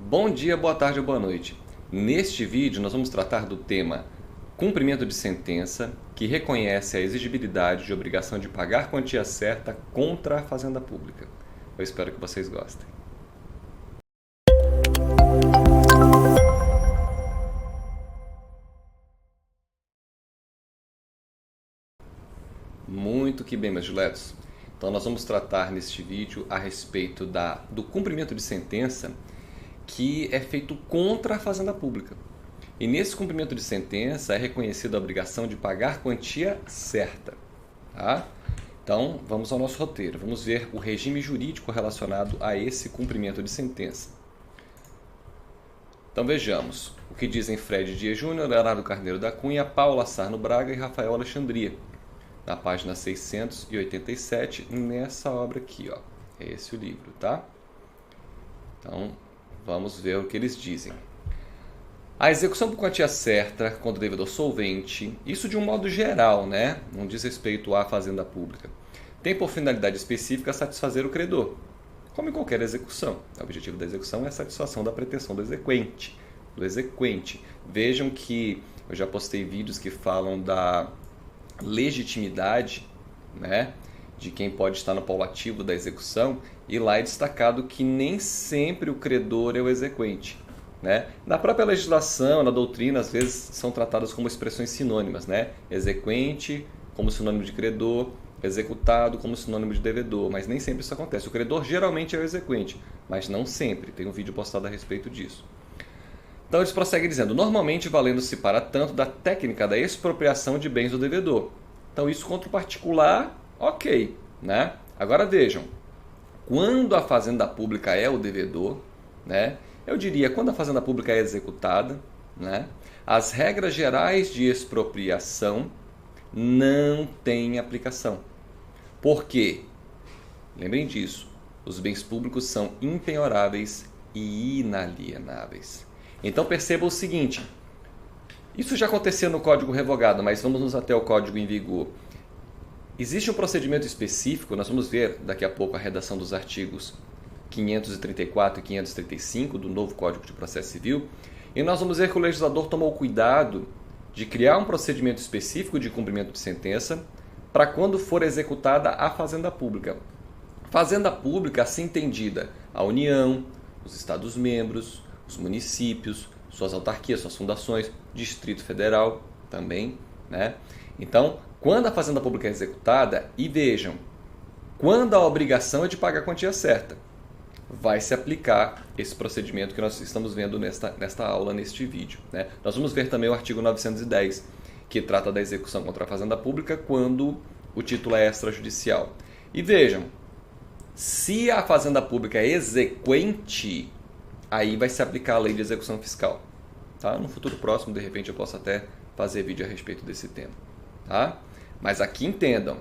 Bom dia, boa tarde ou boa noite. Neste vídeo nós vamos tratar do tema cumprimento de sentença que reconhece a exigibilidade de obrigação de pagar quantia certa contra a Fazenda Pública. Eu espero que vocês gostem. Muito que bem, meus diletos. Então nós vamos tratar neste vídeo a respeito do cumprimento de sentença que é feito contra a Fazenda Pública. E nesse cumprimento de sentença é reconhecida a obrigação de pagar quantia certa. Tá? Então vamos ao nosso roteiro. Vamos ver o regime jurídico relacionado a esse cumprimento de sentença. Então vejamos o que dizem Fred Dias Júnior, Leonardo Carneiro da Cunha, Paula Sarno Braga e Rafael Alexandria. Na página 687, nessa obra aqui, ó. É esse o livro, tá? Então, vamos ver o que eles dizem. A execução por quantia certa contra o devedor solvente, isso de um modo geral, né? Não diz respeito à Fazenda Pública, tem por finalidade específica satisfazer o credor, como em qualquer execução. O objetivo da execução é a satisfação da pretensão do exequente. Vejam que eu já postei vídeos que falam da legitimidade, né, de quem pode estar no polo ativo da execução, e lá é destacado que nem sempre o credor é o exequente. Né? Na própria legislação, na doutrina, às vezes são tratadas como expressões sinônimas, né? Exequente como sinônimo de credor, executado como sinônimo de devedor, mas nem sempre isso acontece. O credor geralmente é o exequente, mas não sempre. Tem um vídeo postado a respeito disso. Então eles prosseguem dizendo, normalmente valendo-se para tanto da técnica da expropriação de bens do devedor. Então isso contra o particular, ok. Né? Agora vejam, quando a Fazenda Pública é o devedor, né? Eu diria, quando a Fazenda Pública é executada, né? As regras gerais de expropriação não têm aplicação. Por quê? Lembrem disso, os bens públicos são impenhoráveis e inalienáveis. Então perceba o seguinte, isso já acontecia no Código Revogado, mas vamos até o Código em vigor. Existe um procedimento específico, nós vamos ver daqui a pouco a redação dos artigos 534 e 535 do novo Código de Processo Civil, e nós vamos ver que o legislador tomou cuidado de criar um procedimento específico de cumprimento de sentença para quando for executada a Fazenda Pública. Fazenda Pública, assim entendida, a União, os Estados-membros, os municípios, suas autarquias, suas fundações, Distrito Federal também, né? Então, quando a Fazenda Pública é executada, e vejam, quando a obrigação é de pagar a quantia certa, vai se aplicar esse procedimento que nós estamos vendo nesta aula, neste vídeo, né? Nós vamos ver também o artigo 910, que trata da execução contra a Fazenda Pública quando o título é extrajudicial. E vejam, se a Fazenda Pública é exequente, aí vai se aplicar a lei de execução fiscal. Tá? No futuro próximo, de repente, eu posso até fazer vídeo a respeito desse tema. Tá? Mas aqui entendam,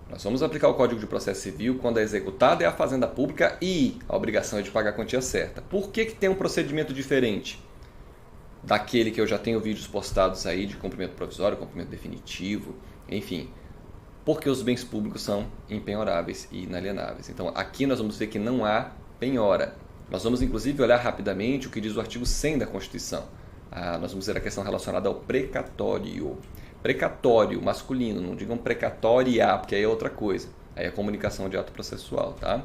nós vamos aplicar o Código de Processo Civil quando é executada é a Fazenda Pública e a obrigação é de pagar a quantia certa. Por que tem um procedimento diferente daquele que eu já tenho vídeos postados aí de cumprimento provisório, cumprimento definitivo, enfim? Porque os bens públicos são impenhoráveis e inalienáveis. Então aqui nós vamos ver que não há penhora. Nós vamos inclusive olhar rapidamente o que diz o artigo 100 da Constituição. Nós vamos ver a questão relacionada ao precatório. Precatório masculino, não digam precatória, porque aí é outra coisa. Aí é comunicação de ato processual, tá?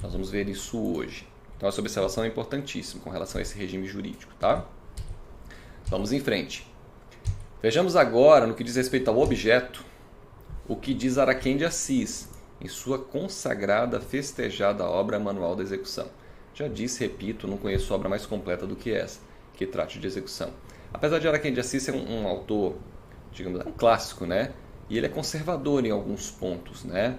Nós vamos ver isso hoje. Então essa observação é importantíssima com relação a esse regime jurídico, tá? Vamos em frente. Vejamos agora, no que diz respeito ao objeto, o que diz Araquém de Assis, em sua consagrada, festejada obra Manual da Execução. Já disse, repito, não conheço obra mais completa do que essa, que trate de execução. Apesar de Araquém de Assis ser um autor, digamos, é um clássico, né? E ele é conservador em alguns pontos, né?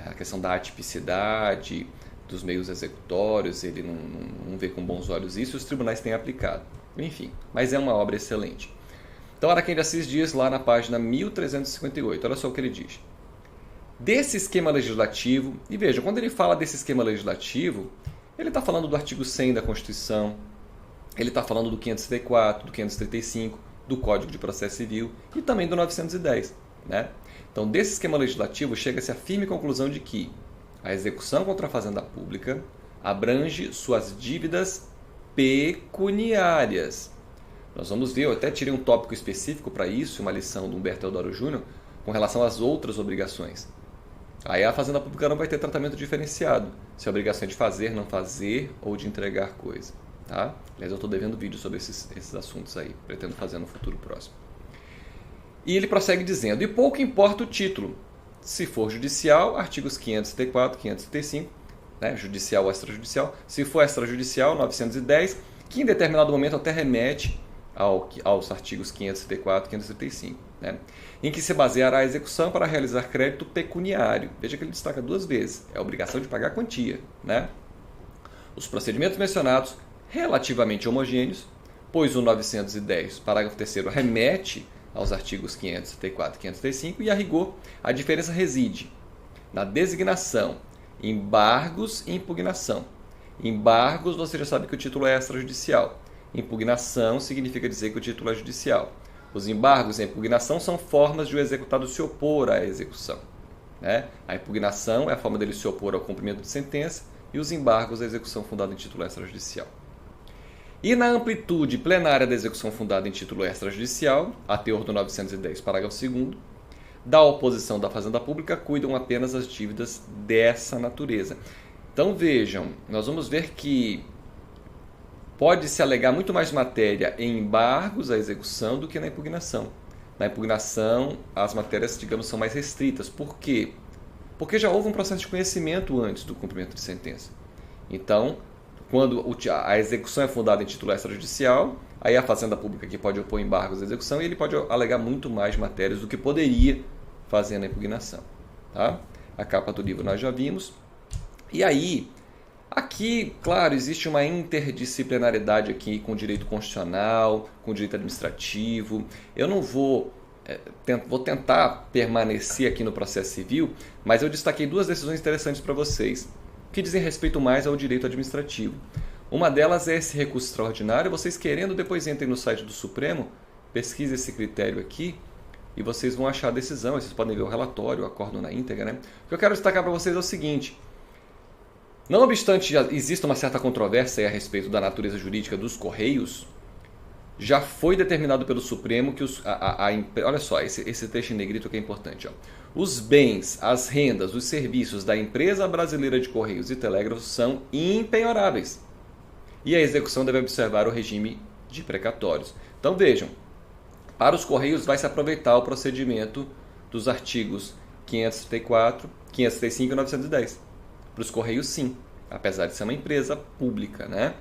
A questão da atipicidade, dos meios executórios, ele não vê com bons olhos isso, e os tribunais têm aplicado. Enfim, mas é uma obra excelente. Então, Araquém de Assis diz lá na página 1358, olha só o que ele diz. Desse esquema legislativo, e veja, quando ele fala desse esquema legislativo, ele está falando do artigo 100 da Constituição, ele está falando do 534, do 535, do Código de Processo Civil e também do 910. Né? Então, desse esquema legislativo, chega-se à firme conclusão de que a execução contra a Fazenda Pública abrange suas dívidas pecuniárias. Nós vamos ver, eu até tirei um tópico específico para isso, uma lição do Humberto Teodoro Júnior, com relação às outras obrigações. Aí a Fazenda Pública não vai ter tratamento diferenciado, se a obrigação é de fazer, não fazer ou de entregar coisa. Tá? Aliás, eu estou devendo vídeo sobre esses assuntos aí, pretendo fazer no futuro próximo. E ele prossegue dizendo, e pouco importa o título, se for judicial, artigos 534, 535, né, judicial ou extrajudicial, se for extrajudicial, 910, que em determinado momento até remete aos artigos 534 e 535, né, em que se baseará a execução para realizar crédito pecuniário. Veja que ele destaca duas vezes, é a obrigação de pagar a quantia. Né? Os procedimentos mencionados, relativamente homogêneos, pois o 910, parágrafo 3º, remete aos artigos 534 e 535, e a rigor, a diferença reside na designação, embargos e impugnação. Embargos, você já sabe que o título é extrajudicial. Impugnação significa dizer que o título é judicial. Os embargos e a impugnação são formas de o executado se opor à execução. Né? A impugnação é a forma dele se opor ao cumprimento de sentença e os embargos a execução fundada em título extrajudicial. E na amplitude plenária da execução fundada em título extrajudicial, a teor do 910, parágrafo 2º, da oposição da Fazenda Pública cuidam apenas as dívidas dessa natureza. Então vejam, nós vamos ver que pode-se alegar muito mais matéria em embargos à execução do que na impugnação. Na impugnação, as matérias, digamos, são mais restritas. Por quê? Porque já houve um processo de conhecimento antes do cumprimento de sentença. Então, quando a execução é fundada em título extrajudicial, aí a Fazenda Pública que pode opor embargos à execução e ele pode alegar muito mais matérias do que poderia fazer na impugnação. Tá? A capa do livro nós já vimos. E aí, aqui, claro, existe uma interdisciplinariedade aqui com direito constitucional, com direito administrativo. Eu não vou tentar permanecer aqui no processo civil, mas eu destaquei duas decisões interessantes para vocês, que dizem respeito mais ao direito administrativo. Uma delas é esse recurso extraordinário. Vocês querendo, depois entrem no site do Supremo, pesquisem esse critério aqui e vocês vão achar a decisão. Vocês podem ver o relatório, o acórdão na íntegra. Né? O que eu quero destacar para vocês é o seguinte. Não obstante exista uma certa controvérsia a respeito da natureza jurídica dos Correios, já foi determinado pelo Supremo que olha só, esse trecho em negrito que é importante. Ó. Os bens, as rendas, os serviços da Empresa Brasileira de Correios e Telégrafos são impenhoráveis. E a execução deve observar o regime de precatórios. Então vejam, para os Correios vai se aproveitar o procedimento dos artigos 534, 535 e 910. Para os Correios sim, apesar de ser uma empresa pública, né?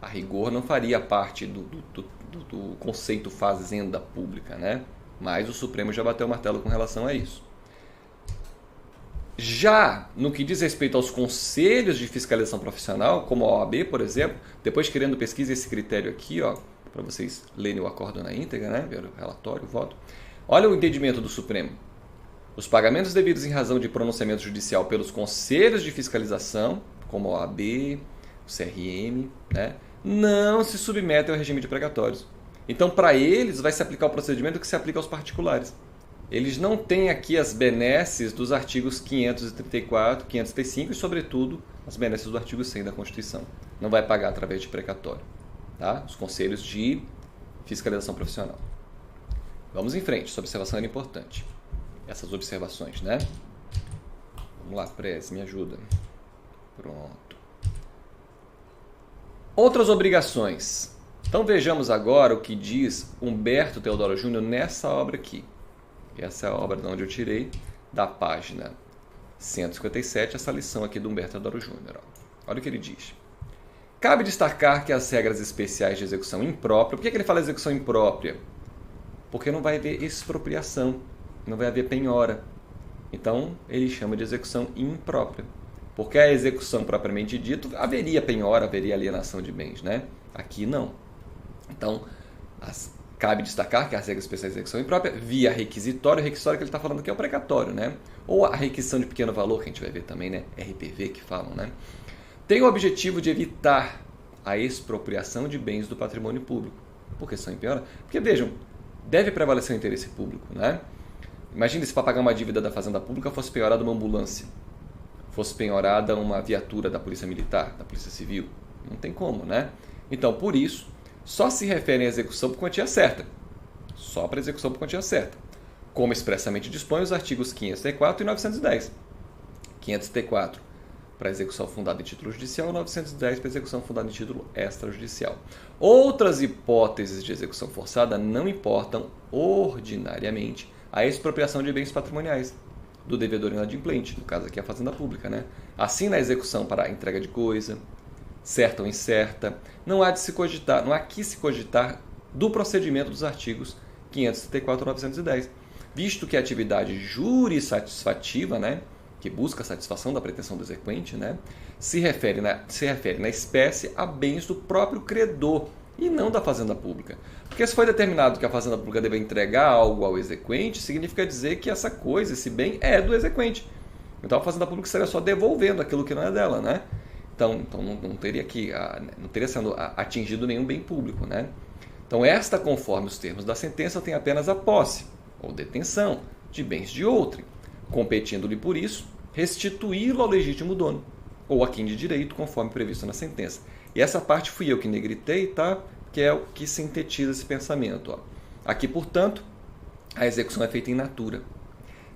A rigor não faria parte do conceito fazenda pública, né? Mas o Supremo já bateu o martelo com relação a isso. Já no que diz respeito aos conselhos de fiscalização profissional, como a OAB, por exemplo, depois querendo pesquisa esse critério aqui, ó, para vocês lerem o acórdão na íntegra, né? Ver o relatório, o voto. Olha o entendimento do Supremo. Os pagamentos devidos em razão de pronunciamento judicial pelos conselhos de fiscalização, como a OAB, o CRM, né, não se submetem ao regime de precatórios. Então, para eles, vai se aplicar o procedimento que se aplica aos particulares. Eles não têm aqui as benesses dos artigos 534, 535 e, sobretudo, as benesses do artigo 100 da Constituição. Não vai pagar através de precatório. Tá? Os conselhos de fiscalização profissional. Vamos em frente, essa observação era importante. Essas observações, né? Vamos lá, Prez, me ajuda. Pronto. Outras obrigações. Então vejamos agora o que diz Humberto Teodoro Júnior nessa obra aqui. Essa é a obra de onde eu tirei, da página 157, essa lição aqui do Humberto Teodoro Júnior. Olha o que ele diz. Cabe destacar que as regras especiais de execução imprópria... Por que ele fala execução imprópria? Porque não vai haver expropriação, não vai haver penhora. Então, ele chama de execução imprópria. Porque a execução propriamente dito, haveria penhora, haveria alienação de bens, né? Aqui não. Então, cabe destacar que as regras especiais de execução imprópria via requisitório. O requisitório que ele está falando aqui é o precatório, né? Ou a requisição de pequeno valor, que a gente vai ver também, né? RPV que falam, né? Tem o objetivo de evitar a expropriação de bens do patrimônio público. Por que são empenhorados? Porque, vejam, deve prevalecer o interesse público, né? Imagine se para pagar uma dívida da Fazenda Pública fosse penhorada uma ambulância, fosse penhorada uma viatura da Polícia Militar, da Polícia Civil. Não tem como, né? Então, por isso, só se referem à execução por quantia certa. Só para execução por quantia certa. Como expressamente dispõem os artigos 500T4 e 910. 500T4 para execução fundada em título judicial, 910 para execução fundada em título extrajudicial. Outras hipóteses de execução forçada não importam ordinariamente a expropriação de bens patrimoniais do devedor inadimplente, no caso aqui a fazenda pública, né? Assim, na execução para a entrega de coisa, certa ou incerta, não há que se cogitar do procedimento dos artigos 534 e 910, visto que a atividade jurissatisfativa, né, que busca a satisfação da pretensão do exequente, né, se refere na espécie a bens do próprio credor e não da fazenda pública. Porque se foi determinado que a fazenda pública deve entregar algo ao exequente, significa dizer que essa coisa, esse bem, é do exequente. Então a fazenda pública seria só devolvendo aquilo que não é dela, né? Então não teria sendo atingido nenhum bem público, né? Então esta, conforme os termos da sentença, tem apenas a posse ou detenção de bens de outrem, competindo-lhe por isso restituí-lo ao legítimo dono ou a quem de direito, conforme previsto na sentença. E essa parte fui eu que negritei, tá? Que é o que sintetiza esse pensamento. Ó. Aqui, portanto, a execução é feita in natura,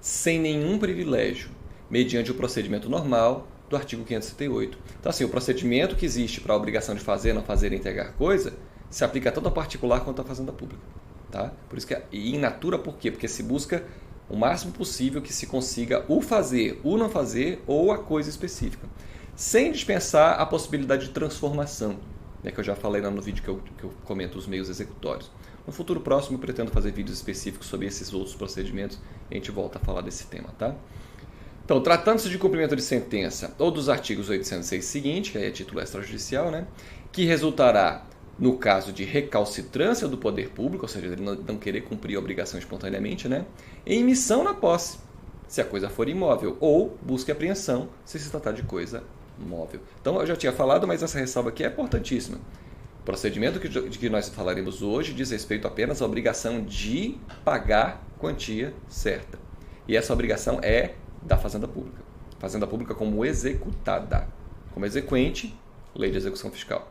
sem nenhum privilégio, mediante o procedimento normal do artigo 578. Então, assim, o procedimento que existe para a obrigação de fazer, não fazer e entregar coisa, se aplica tanto a particular quanto à fazenda pública. Tá? Por isso que in natura, por quê? Porque se busca o máximo possível que se consiga o fazer, o não fazer ou a coisa específica, sem dispensar a possibilidade de transformação, né, que eu já falei lá no vídeo que eu comento os meios executórios. No futuro próximo eu pretendo fazer vídeos específicos sobre esses outros procedimentos e a gente volta a falar desse tema. Tá? Então, tratando-se de cumprimento de sentença ou dos artigos 806 seguinte, que aí é título extrajudicial, né, que resultará no caso de recalcitrância do poder público, ou seja, ele não querer cumprir a obrigação espontaneamente, né, em emissão na posse, se a coisa for imóvel, ou busca apreensão, se se tratar de coisa móvel. Então, eu já tinha falado, mas essa ressalva aqui é importantíssima. O procedimento de que nós falaremos hoje diz respeito apenas à obrigação de pagar quantia certa. E essa obrigação é da Fazenda Pública. Fazenda Pública como executada. Como exequente, lei de execução fiscal.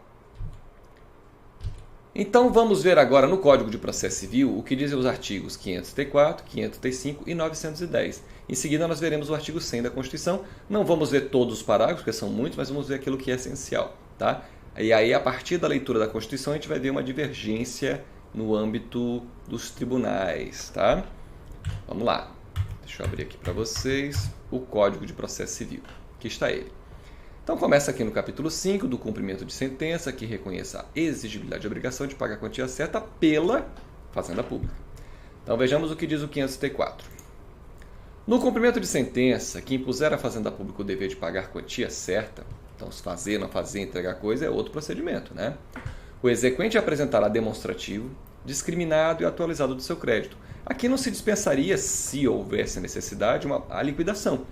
Então vamos ver agora no Código de Processo Civil o que dizem os artigos 500T4, 500T5 e 910. Em seguida nós veremos o artigo 100 da Constituição. Não vamos ver todos os parágrafos, porque são muitos, mas vamos ver aquilo que é essencial. Tá? E aí, a partir da leitura da Constituição, a gente vai ver uma divergência no âmbito dos tribunais. Tá? Vamos lá. Deixa eu abrir aqui para vocês o Código de Processo Civil. Aqui está ele. Então começa aqui no capítulo 5 do cumprimento de sentença, que reconheça a exigibilidade de obrigação de pagar a quantia certa pela Fazenda Pública. Então vejamos o que diz o 500T4. No cumprimento de sentença, que impuser à Fazenda Pública o dever de pagar quantia certa, então se fazer, não fazer, entregar coisa é outro procedimento, né? O exequente apresentará demonstrativo, discriminado e atualizado do seu crédito. Aqui não se dispensaria, se houvesse necessidade, a liquidação.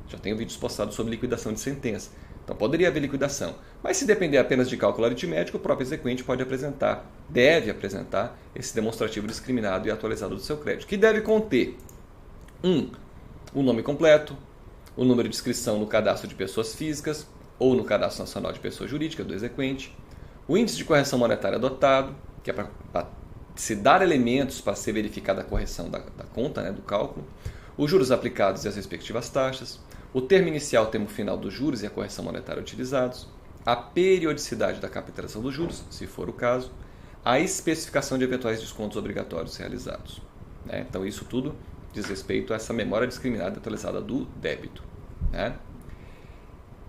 Já tenho vídeos postados sobre liquidação de sentença. Então poderia haver liquidação. Mas se depender apenas de cálculo aritmético, o próprio exequente deve apresentar esse demonstrativo discriminado e atualizado do seu crédito, que deve conter o nome completo, o número de inscrição no cadastro de pessoas físicas ou no cadastro nacional de pessoa jurídica do exequente, o índice de correção monetária adotado, que é para se dar elementos para ser verificada a correção da conta, né, do cálculo, os juros aplicados e as respectivas taxas, o termo inicial, o termo final dos juros e a correção monetária utilizados, a periodicidade da capitalização dos juros, se for o caso, a especificação de eventuais descontos obrigatórios realizados. Né? Então, isso tudo diz respeito a essa memória discriminada e atualizada do débito. Né?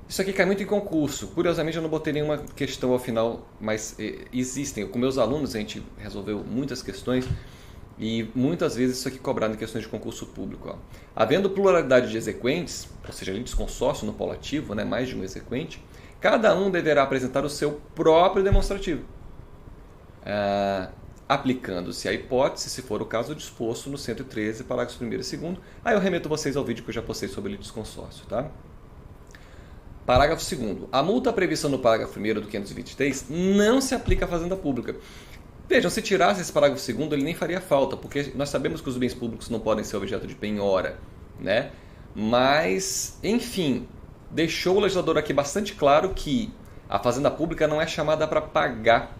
Isso aqui cai muito em concurso. Curiosamente, eu não botei nenhuma questão ao final, mas existem. Com meus alunos, a gente resolveu muitas questões e muitas vezes isso aqui cobrado em questões de concurso público. Ó. Havendo pluralidade de exequentes, ou seja, litisconsórcio no polo ativo, né, mais de um exequente, cada um deverá apresentar o seu próprio demonstrativo, aplicando-se a hipótese, se for o caso, disposto no 113, parágrafos 1º e 2º. Aí eu remeto vocês ao vídeo que eu já postei sobre litisconsórcio. Tá? Parágrafo 2º. A multa prevista no parágrafo 1º do 523 não se aplica à fazenda pública. Vejam, se tirasse esse parágrafo 2º, ele nem faria falta, porque nós sabemos que os bens públicos não podem ser objeto de penhora, né? Mas, enfim, deixou o legislador aqui bastante claro que A fazenda pública não é chamada para pagar.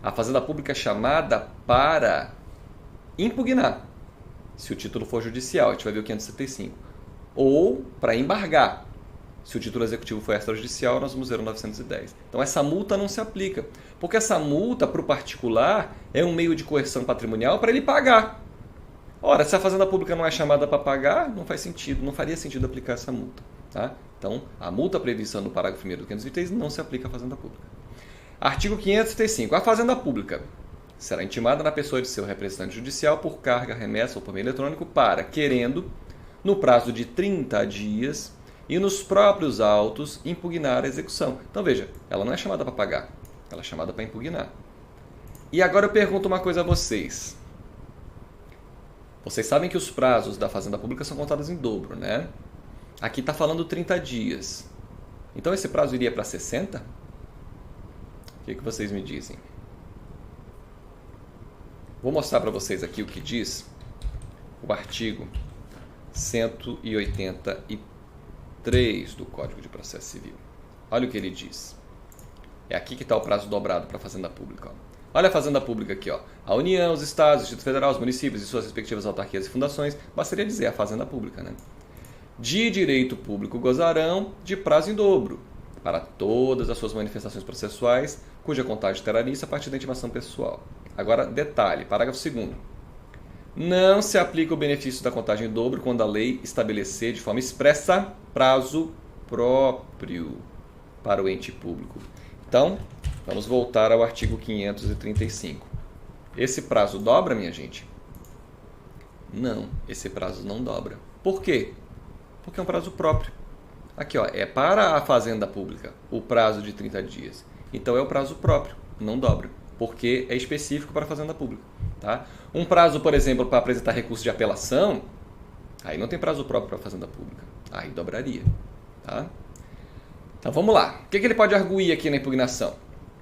A fazenda pública é chamada para impugnar, se o título for judicial, a gente vai ver o 575. Ou para embargar, se o título executivo for extrajudicial, nós vamos ver o 910. Então essa multa não se aplica, porque essa multa para o particular é um meio de coerção patrimonial para ele pagar. Ora, se a fazenda pública não é chamada para pagar, não faz sentido, não faria sentido aplicar essa multa. Tá? Então, a multa prevista no parágrafo 1º do 523 não se aplica à fazenda pública. Artigo 535. A fazenda pública será intimada na pessoa de seu representante judicial por carga, remessa ou por meio eletrônico para, querendo, no prazo de 30 dias e nos próprios autos, impugnar a execução. Então, veja, ela não é chamada para pagar, ela é chamada para impugnar. E agora eu pergunto uma coisa a vocês. Vocês sabem que os prazos da fazenda pública são contados em dobro, né? Aqui está falando 30 dias. Então esse prazo iria para 60? O que vocês me dizem? Vou mostrar para vocês aqui o que diz o artigo 183 do Código de Processo Civil. Olha o que ele diz. É aqui que está o prazo dobrado para a fazenda pública. Ó. Olha a fazenda pública aqui. Ó. A União, os Estados, o Distrito Federal, os municípios e suas respectivas autarquias e fundações, bastaria dizer a fazenda pública, né? De direito público gozarão de prazo em dobro para todas as suas manifestações processuais, cuja contagem terá início a partir da intimação pessoal. Agora, detalhe, parágrafo 2º. Não se aplica o benefício da contagem em dobro quando a lei estabelecer de forma expressa prazo próprio para o ente público. Então, vamos voltar ao artigo 535. Esse prazo dobra, minha gente? Não, esse prazo não dobra. Por quê? Porque é um prazo próprio. Aqui, ó, é para a fazenda pública o prazo de 30 dias. Então é o prazo próprio, não dobra, porque é específico para a fazenda pública. Tá? Um prazo, por exemplo, para apresentar recurso de apelação, aí não tem prazo próprio para a fazenda pública. Aí dobraria. Tá? Então vamos lá. O que ele pode arguir aqui na impugnação?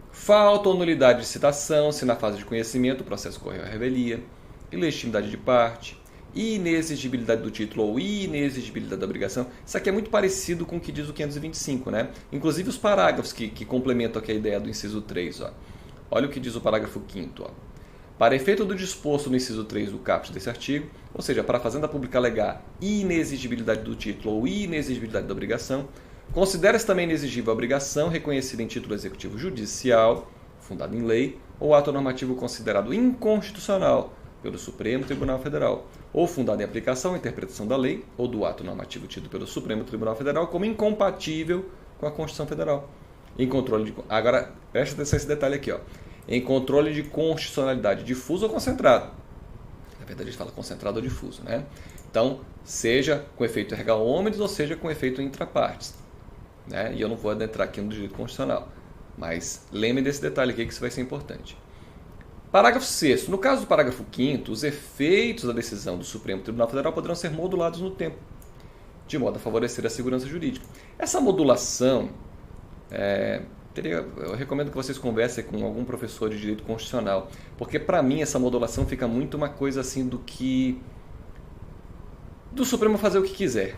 Falta ou nulidade de citação, se na fase de conhecimento o processo correu à revelia, ilegitimidade de parte, inexigibilidade do título ou inexigibilidade da obrigação. Isso aqui é muito parecido com o que diz o 525, né? Inclusive os parágrafos que complementam aqui a ideia do inciso 3. Ó. Olha o que diz o parágrafo 5º. Ó. Para efeito do disposto no inciso 3 do caput desse artigo, ou seja, para a fazenda pública alegar inexigibilidade do título ou inexigibilidade da obrigação, considera-se também inexigível a obrigação reconhecida em título executivo judicial, fundado em lei, ou ato normativo considerado inconstitucional pelo Supremo Tribunal Federal, ou fundado em aplicação ou interpretação da lei ou do ato normativo tido pelo Supremo Tribunal Federal como incompatível com a Constituição Federal. Em controle de... Agora, preste atenção a esse detalhe aqui. Ó. Em controle de constitucionalidade difuso ou concentrado. Na verdade, a gente fala concentrado ou difuso, né? Então, seja com efeito erga omnes ou seja com efeito intrapartes. Né? E eu não vou adentrar aqui no direito constitucional. Mas lembre desse detalhe aqui que isso vai ser importante. Parágrafo 6º. No caso do parágrafo 5º, os efeitos da decisão do Supremo Tribunal Federal poderão ser modulados no tempo, de modo a favorecer a segurança jurídica. Essa modulação, eu recomendo que vocês conversem com algum professor de direito constitucional, porque para mim essa modulação fica muito uma coisa assim do Supremo fazer o que quiser.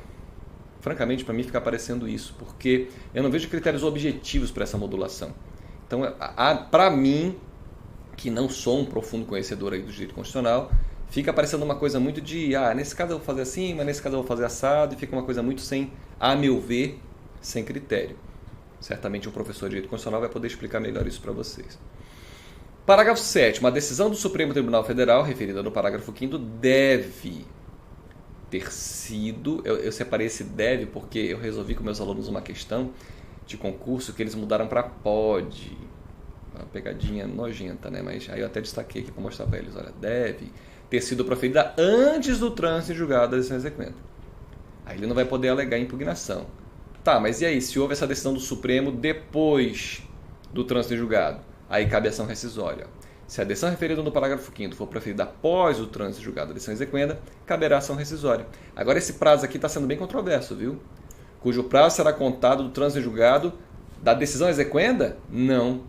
Francamente, para mim fica parecendo isso, porque eu não vejo critérios objetivos para essa modulação. Então, para mim, que não sou um profundo conhecedor aí do direito constitucional, fica parecendo uma coisa muito de, nesse caso eu vou fazer assim, mas nesse caso eu vou fazer assado, e fica uma coisa muito a meu ver, sem critério. Certamente um professor de direito constitucional vai poder explicar melhor isso para vocês. Parágrafo 7º. A decisão do Supremo Tribunal Federal, referida no parágrafo 5º, deve ter sido... Eu separei esse deve porque eu resolvi com meus alunos uma questão de concurso que eles mudaram para pode. Uma pegadinha nojenta, né? Mas aí eu até destaquei aqui para mostrar para eles. Olha, deve ter sido proferida antes do trânsito em julgado da decisão exequenda. Aí ele não vai poder alegar impugnação. Tá, mas e aí? Se houve essa decisão do Supremo depois do trânsito em julgado, aí cabe ação rescisória. Se a decisão referida no parágrafo 5º for proferida após o trânsito em julgado da decisão exequenda, caberá ação rescisória. Agora esse prazo aqui está sendo bem controverso, viu? Cujo prazo será contado do trânsito em julgado da decisão exequenda? Não.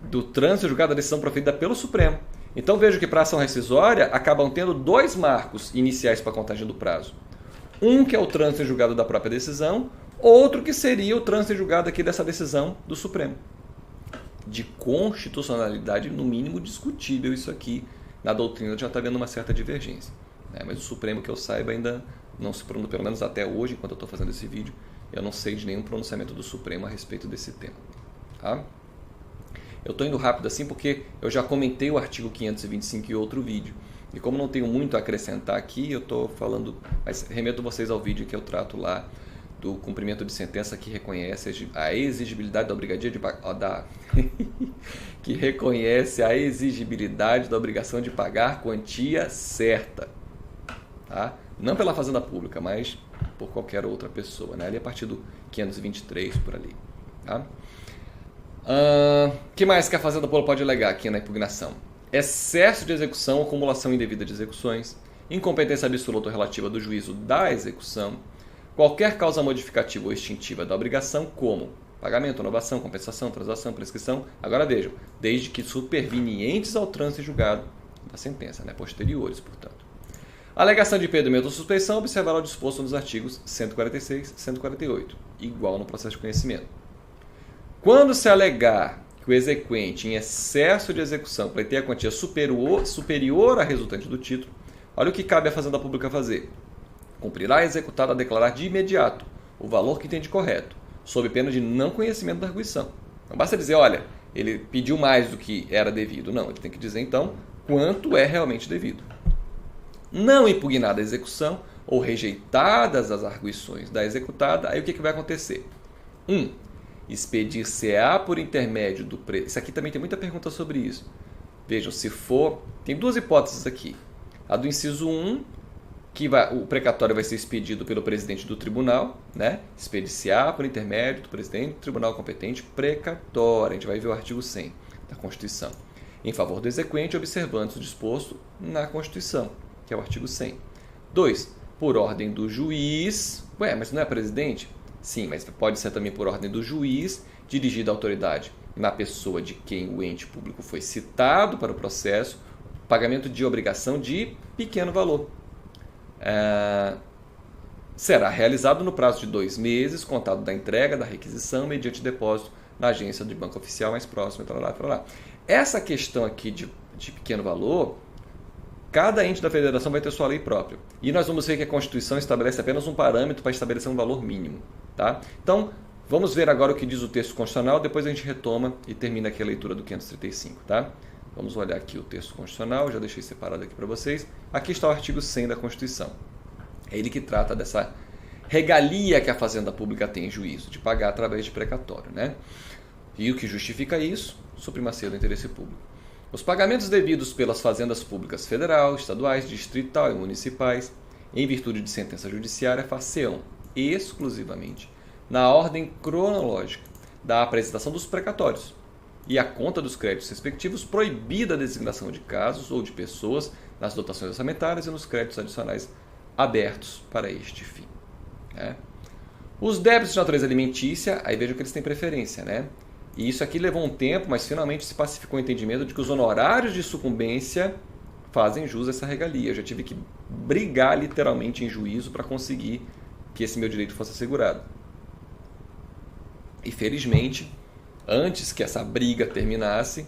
Do trânsito julgado da decisão proferida pelo Supremo. Então vejo que para a ação rescisória acabam tendo dois marcos iniciais para a contagem do prazo. Um que é o trânsito julgado da própria decisão, Outro que seria o trânsito em julgado aqui dessa decisão do Supremo. De constitucionalidade, no mínimo, discutível isso aqui. Na doutrina já está havendo uma certa divergência. Né? Mas o Supremo, que eu saiba, ainda não se pronunciou, pelo menos até hoje, enquanto eu estou fazendo esse vídeo, eu não sei de nenhum pronunciamento do Supremo a respeito desse tema. Tá? Eu estou indo rápido assim porque eu já comentei o artigo 525 em outro vídeo. E como não tenho muito a acrescentar aqui, eu estou falando, mas remeto vocês ao vídeo que eu trato lá do cumprimento de sentença que reconhece a exigibilidade da obrigação de pagar, que reconhece a exigibilidade da obrigação de pagar quantia certa. Tá? Não pela Fazenda Pública, mas por qualquer outra pessoa. Né? Ali a partir do 523, por ali. Tá? Que mais que a Fazenda Pública pode alegar aqui na impugnação? Excesso de execução ou acumulação indevida de execuções, incompetência absoluta ou relativa do juízo da execução, qualquer causa modificativa ou extintiva da obrigação, como pagamento, inovação, compensação, transação, prescrição. Agora vejam, desde que supervenientes ao trânsito em julgado da sentença, né? Posteriores, portanto. Alegação de impedimento ou suspeição observará o disposto nos artigos 146 e 148, igual no processo de conhecimento. Quando se alegar que o exequente, em excesso de execução, pleiteia a quantia superior à resultante do título, olha o que cabe à Fazenda Pública fazer. Cumprirá a executada a declarar de imediato o valor que entende correto, sob pena de não conhecimento da arguição. Não basta dizer, olha, ele pediu mais do que era devido. Não, ele tem que dizer, então, quanto é realmente devido. Não impugnada a execução ou rejeitadas as arguições da executada, aí o que vai acontecer? 1. Expedir-se-á por intermédio do... Isso aqui também tem muita pergunta sobre isso. Vejam, se for... Tem duas hipóteses aqui. A do inciso 1, que o precatório vai ser expedido pelo presidente do tribunal, né? Expedir-se-á por intermédio do presidente do tribunal competente precatório. A gente vai ver o artigo 100 da Constituição. Em favor do exequente, observando o disposto na Constituição, que é o artigo 100. 2. Por ordem do juiz... Ué, mas não é presidente? Sim, mas pode ser também por ordem do juiz, dirigido à autoridade na pessoa de quem o ente público foi citado para o processo, pagamento de obrigação de pequeno valor. Será realizado no prazo de 2 meses, contado da entrega da requisição, mediante depósito na agência de banco oficial mais próxima. Lá. Essa questão aqui de pequeno valor, cada ente da federação vai ter sua lei própria. E nós vamos ver que a Constituição estabelece apenas um parâmetro para estabelecer um valor mínimo. Tá? Então, vamos ver agora o que diz o texto constitucional, depois a gente retoma e termina aqui a leitura do 535. Tá? Vamos olhar aqui o texto constitucional, já deixei separado aqui para vocês. Aqui está o artigo 100 da Constituição. É ele que trata dessa regalia que a Fazenda Pública tem em juízo, de pagar através de precatório. Né? E o que justifica isso? Supremacia do interesse público. Os pagamentos devidos pelas fazendas públicas federal, estaduais, distrital e municipais, em virtude de sentença judiciária, far-se-ão exclusivamente na ordem cronológica da apresentação dos precatórios e a conta dos créditos respectivos, proibida a designação de casos ou de pessoas nas dotações orçamentárias e nos créditos adicionais abertos para este fim. Né? Os débitos de natureza alimentícia, aí vejam que eles têm preferência, né? E isso aqui levou um tempo, mas finalmente se pacificou o entendimento de que os honorários de sucumbência fazem jus a essa regalia. Eu já tive que brigar literalmente em juízo para conseguir que esse meu direito fosse assegurado. E felizmente, antes que essa briga terminasse,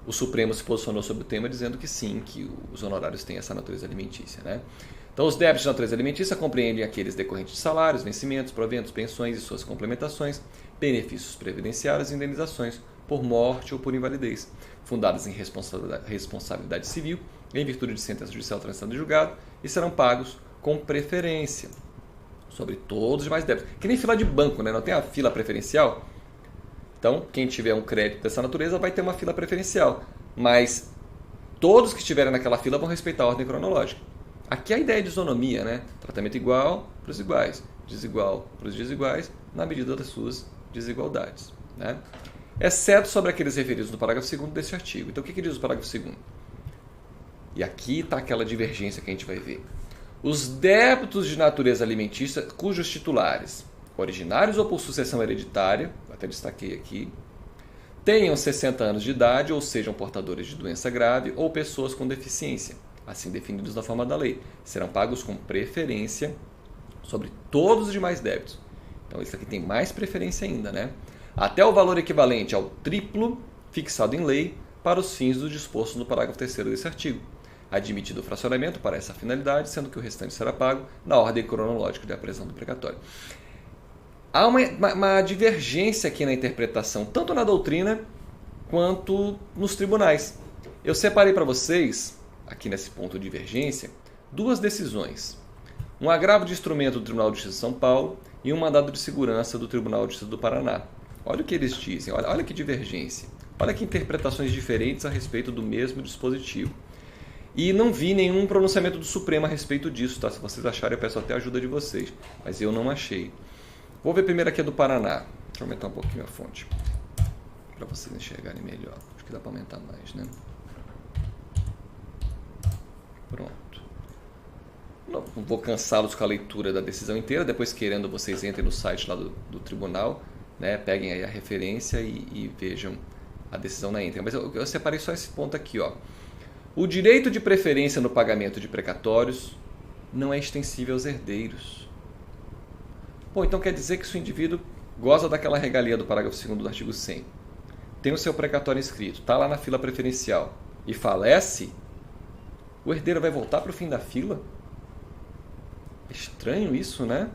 o Supremo se posicionou sobre o tema dizendo que sim, que os honorários têm essa natureza alimentícia. Né? Então, os débitos de natureza alimentícia compreendem aqueles decorrentes de salários, vencimentos, proventos, pensões e suas complementações, benefícios previdenciários e indenizações por morte ou por invalidez, fundadas em responsabilidade civil, em virtude de sentença judicial transitada em julgado, e serão pagos com preferência sobre todos os demais débitos. Que nem fila de banco, né? Não tem a fila preferencial? Então, quem tiver um crédito dessa natureza vai ter uma fila preferencial, mas todos que estiverem naquela fila vão respeitar a ordem cronológica. Aqui a ideia de isonomia, né? Tratamento igual para os iguais, desigual para os desiguais, na medida das suas desigualdades. Né? Exceto sobre aqueles referidos no parágrafo 2º desse artigo. Então, o que diz o parágrafo 2º? E aqui está aquela divergência que a gente vai ver. Os débitos de natureza alimentícia cujos titulares, originários ou por sucessão hereditária, até destaquei aqui, tenham 60 anos de idade ou sejam portadores de doença grave ou pessoas com deficiência, assim definidos na forma da lei, serão pagos com preferência sobre todos os demais débitos. Então isso aqui tem mais preferência ainda, né? Até o valor equivalente ao triplo fixado em lei para os fins do disposto no parágrafo 3º desse artigo. Admitido o fracionamento para essa finalidade, sendo que o restante será pago na ordem cronológica de apreensão do precatório. Há uma divergência aqui na interpretação, tanto na doutrina quanto nos tribunais. Eu separei para vocês, aqui nesse ponto de divergência, duas decisões. Um agravo de instrumento do Tribunal de Justiça de São Paulo e um mandado de segurança do Tribunal de Justiça do Paraná. Olha o que eles dizem, olha que divergência. Olha que interpretações diferentes a respeito do mesmo dispositivo. E não vi nenhum pronunciamento do Supremo a respeito disso, tá? Se vocês acharem, eu peço até a ajuda de vocês. Mas eu não achei. Vou ver primeiro aqui a do Paraná. Deixa eu aumentar um pouquinho a fonte, para vocês enxergarem melhor. Acho que dá para aumentar mais, né? Pronto. Não vou cansá-los com a leitura da decisão inteira. Depois, querendo, vocês entrem no site lá do tribunal, né? Peguem aí a referência e vejam a decisão na íntegra. Mas eu separei só esse ponto aqui, ó. O direito de preferência no pagamento de precatórios não é extensível aos herdeiros. Pô, então quer dizer que se o indivíduo goza daquela regalia do parágrafo 2º do artigo 100, tem o seu precatório inscrito, está lá na fila preferencial e falece, o herdeiro vai voltar para o fim da fila? É estranho isso, né?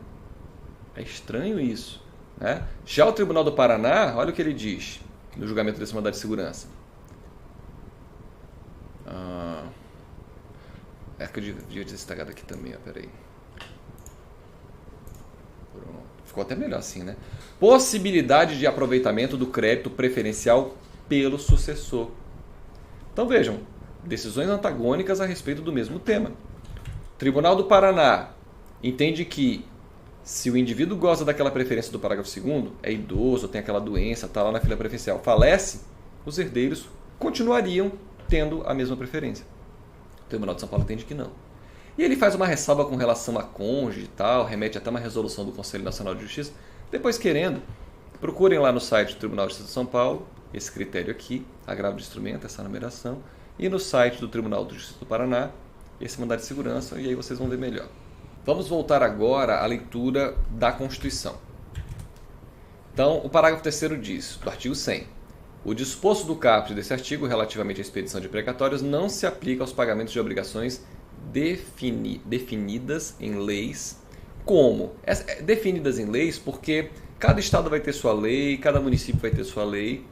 É estranho isso, né? Já o Tribunal do Paraná, olha o que ele diz no julgamento desse mandado de segurança. É que eu devia ter destacado aqui também, ó, peraí. Pronto. Ficou até melhor assim, né? Possibilidade de aproveitamento do crédito preferencial pelo sucessor. Então vejam, decisões antagônicas a respeito do mesmo tema. Tribunal do Paraná entende que se o indivíduo goza daquela preferência do parágrafo 2º, é idoso, tem aquela doença, está lá na fila preferencial, falece, os herdeiros continuariam tendo a mesma preferência. O Tribunal de São Paulo entende que não. E ele faz uma ressalva com relação a cônjuge e tal, remete até uma resolução do Conselho Nacional de Justiça. Depois, querendo, procurem lá no site do Tribunal de Justiça de São Paulo, esse critério aqui, agravo de instrumento, essa numeração, e no site do Tribunal de Justiça do Paraná, esse mandado de segurança, e aí vocês vão ver melhor. Vamos voltar agora à leitura da Constituição. Então, o parágrafo 3º diz, do artigo 100, o disposto do caput desse artigo relativamente à expedição de precatórios não se aplica aos pagamentos de obrigações definidas em leis como? Definidas em leis porque cada estado vai ter sua lei, cada município vai ter sua lei,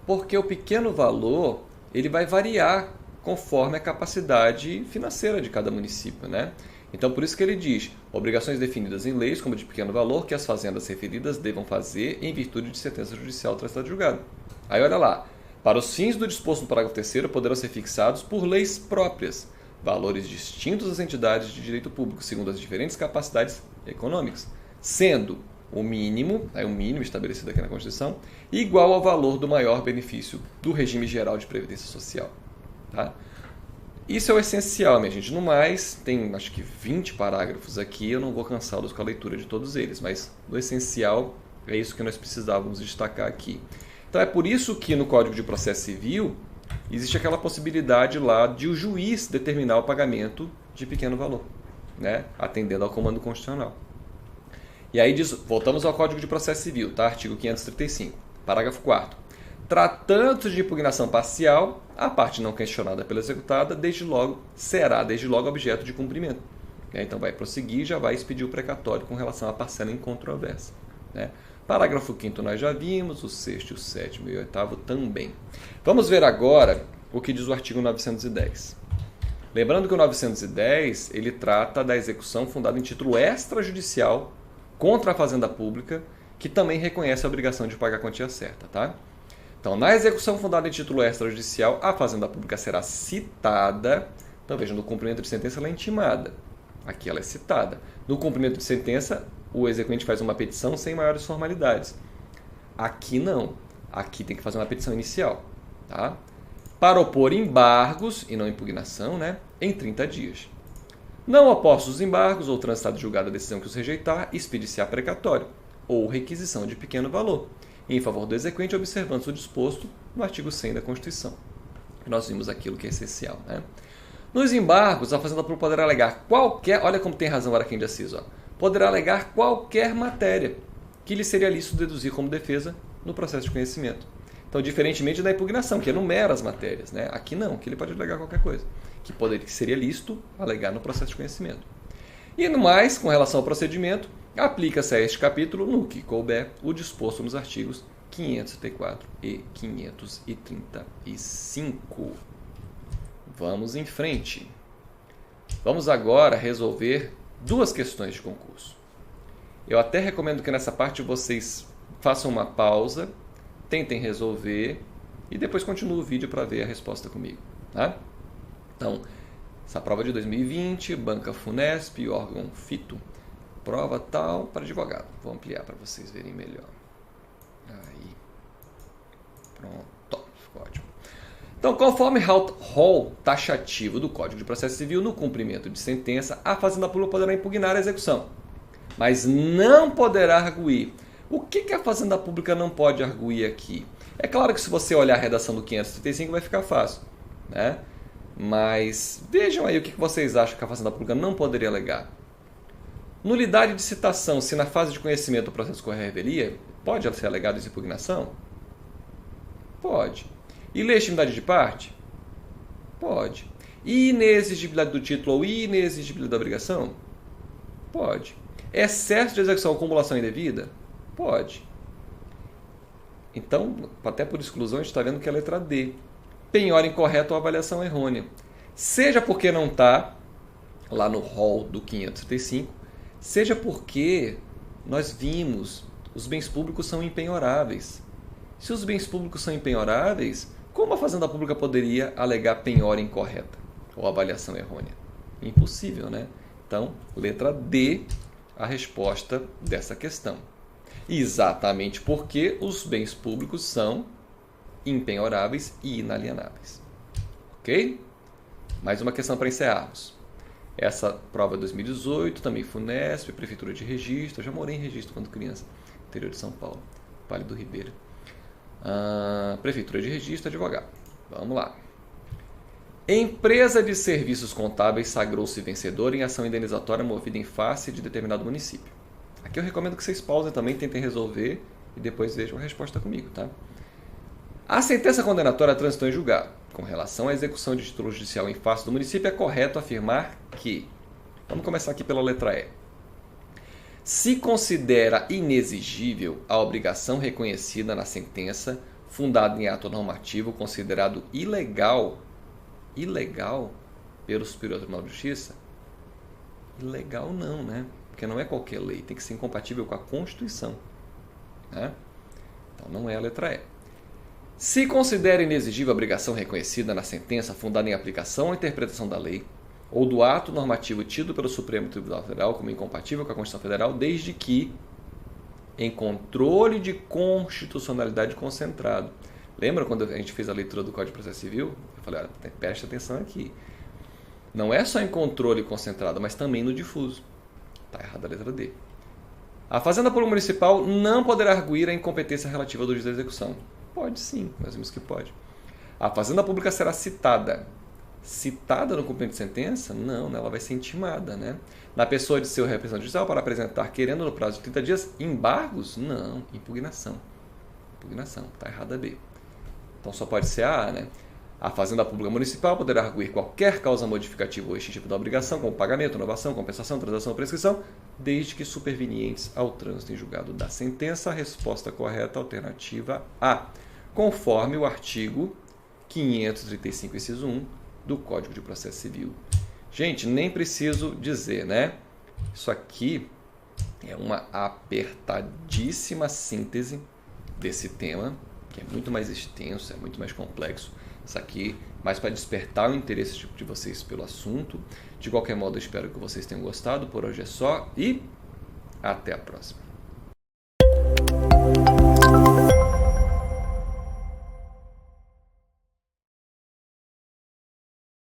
porque o pequeno valor ele vai variar conforme a capacidade financeira de cada município, né? Então, por isso que ele diz, obrigações definidas em leis como de pequeno valor que as fazendas referidas devam fazer em virtude de sentença judicial transitada julgado. Aí olha lá, para os fins do disposto no parágrafo 3º poderão ser fixados por leis próprias, valores distintos às entidades de direito público, segundo as diferentes capacidades econômicas, sendo o mínimo estabelecido aqui na Constituição, igual ao valor do maior benefício do regime geral de previdência social. Tá? Isso é o essencial, minha gente. No mais, tem acho que 20 parágrafos aqui, eu não vou cansá-los com a leitura de todos eles, mas no essencial é isso que nós precisávamos destacar aqui. Então é por isso que no Código de Processo Civil existe aquela possibilidade lá de o juiz determinar o pagamento de pequeno valor, né? Atendendo ao comando constitucional. E aí diz, voltamos ao Código de Processo Civil, tá? Artigo 535, parágrafo 4º. Tratando-se de impugnação parcial, a parte não questionada pela executada será desde logo objeto de cumprimento. Então vai prosseguir e já vai expedir o precatório com relação à parcela incontroversa, né? Parágrafo 5º nós já vimos, o 6º, o 7º e o 8º também. Vamos ver agora o que diz o artigo 910. Lembrando que o 910 ele trata da execução fundada em título extrajudicial contra a fazenda pública, que também reconhece a obrigação de pagar a quantia certa. Tá? Então, na execução fundada em título extrajudicial, a fazenda pública será citada. Então, vejam, no cumprimento de sentença ela é intimada. Aqui ela é citada. No cumprimento de sentença, o exequente faz uma petição sem maiores formalidades. Aqui não. Aqui tem que fazer uma petição inicial. Tá? Para opor embargos, e não impugnação, né, em 30 dias. Não opostos os embargos ou transitado julgado a decisão que os rejeitar, expedição precatório ou requisição de pequeno valor, em favor do exequente, observando-se o disposto no artigo 100 da Constituição. Nós vimos aquilo que é essencial. Né? Nos embargos, a fazenda pública poderá alegar qualquer... Olha como tem razão o Araquém de Assis. Poderá alegar qualquer matéria, que lhe seria lícito deduzir como defesa no processo de conhecimento. Então, diferentemente da impugnação, que enumera as matérias, né? Aqui não, aqui ele pode alegar qualquer coisa, que seria lícito alegar no processo de conhecimento. E no mais, com relação ao procedimento, aplica-se a este capítulo, no que couber, o disposto nos artigos 534 e 535. Vamos em frente. Vamos agora resolver duas questões de concurso. Eu até recomendo que nessa parte vocês façam uma pausa, tentem resolver e depois continuem o vídeo para ver a resposta comigo. Tá? Então, essa prova de 2020, Banca Funesp, órgão Fito, prova tal para advogado. Vou ampliar para vocês verem melhor. Aí. Pronto, ficou ótimo. Então, conforme rol taxativo do Código de Processo Civil, no cumprimento de sentença, a Fazenda Pública poderá impugnar a execução, mas não poderá arguir. O que a Fazenda Pública não pode arguir aqui? É claro que se você olhar a redação do 535 vai ficar fácil, né? Mas vejam aí o que vocês acham que a Fazenda Pública não poderia alegar. Nulidade de citação, se na fase de conhecimento do processo correr revelia, pode ser alegado essa impugnação? Pode. Ilegitimidade de parte? Pode. Inexigibilidade do título ou inexigibilidade da obrigação? Pode. Excesso de execução ou acumulação indevida? Pode. Então, até por exclusão, a gente está vendo que é a letra D. Penhora incorreta ou avaliação errônea. Seja porque não está lá no rol do 535, seja porque nós vimos os bens públicos são impenhoráveis. Se os bens públicos são impenhoráveis, como a Fazenda Pública poderia alegar penhora incorreta ou avaliação errônea? Impossível, né? Então, letra D, a resposta dessa questão. Exatamente porque os bens públicos são impenhoráveis e inalienáveis. Ok? Mais uma questão para encerrarmos. Essa prova de 2018, também Funesp, Prefeitura de Registro. Eu já morei em Registro quando criança, interior de São Paulo, Vale do Ribeira. Prefeitura de Registro, advogado. Vamos lá. Empresa de serviços contábeis sagrou-se vencedora em ação indenizatória movida em face de determinado município. Aqui eu recomendo que vocês pausem também, tentem resolver e depois vejam a resposta comigo, tá? A sentença condenatória transitou em julgado. Com relação à execução de título judicial em face do município, é correto afirmar que... Vamos começar aqui pela letra E. Se considera inexigível a obrigação reconhecida na sentença, fundada em ato normativo considerado ilegal pelo Superior Tribunal de Justiça? Ilegal não, né? Porque não é qualquer lei, tem que ser incompatível com a Constituição, né? Então não é a letra E. Se considera inexigível a obrigação reconhecida na sentença fundada em aplicação ou interpretação da lei ou do ato normativo tido pelo Supremo Tribunal Federal como incompatível com a Constituição Federal, desde que em controle de constitucionalidade concentrado. Lembra quando a gente fez a leitura do Código de Processo Civil? Eu falei, olha, preste atenção aqui. Não é só em controle concentrado, mas também no difuso. Está errada a letra D. A Fazenda Pública Municipal não poderá arguir a incompetência relativa do juiz da execução. Pode sim, nós vimos que pode. A Fazenda Pública será citada. Citada no cumprimento de sentença? Não, ela vai ser intimada, né? Na pessoa de seu representante judicial para apresentar, querendo no prazo de 30 dias, embargos? Não, impugnação. Impugnação, está errada a B. Então só pode ser a A, né? A Fazenda Pública Municipal poderá arguir qualquer causa modificativa ou extintiva da obrigação, como pagamento, inovação, compensação, transação ou prescrição, desde que supervenientes ao trânsito em julgado da sentença. A resposta correta, alternativa A, conforme o artigo 535, inciso 1 do Código de Processo Civil. Gente, nem preciso dizer, né? Isso aqui é uma apertadíssima síntese desse tema, que é muito mais extenso, é muito mais complexo. Isso aqui mais para despertar o interesse de vocês pelo assunto. De qualquer modo, eu espero que vocês tenham gostado. Por hoje é só e até a próxima.